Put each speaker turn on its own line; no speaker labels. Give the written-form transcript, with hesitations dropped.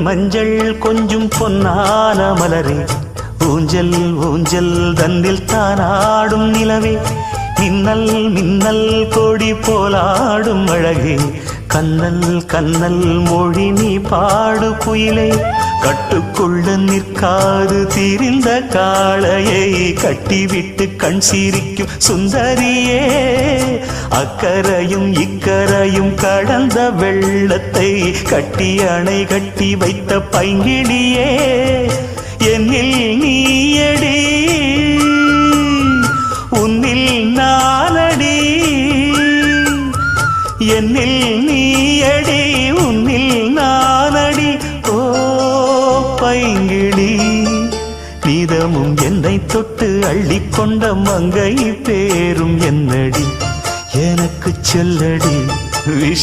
மஞ்சள் கொஞ்சம் பொன்னான மலரே ஊஞ்சல் ஊஞ்சல் தன்னில் தானாடும் நிலவே மின்னல் மின்னல் கொடி போலாடும் அழகே கண்ணல் கண்ணல் மொழி நீ பாடு குயிலே கட்டுக்குள்ள நிற்காது தீரிந்த காளையை கட்டிவிட்டு கண் சிரிக்கும் சுந்தரியே அக்கரையும் இக்கரையும் கடந்த வெள்ளத்தை கட்டி அணை கட்டி வைத்த பைங்கிளியே என்னில் நீயடி உன்னில் நானடி என்னில் நீயடி உன்னில் நானடி ஓ பைங்கிளி நீதமும் என்னை தொட்டு அள்ளிக்கொண்ட மங்கை பேரும் என்னடி எனக்கு சொல்லடி விஷ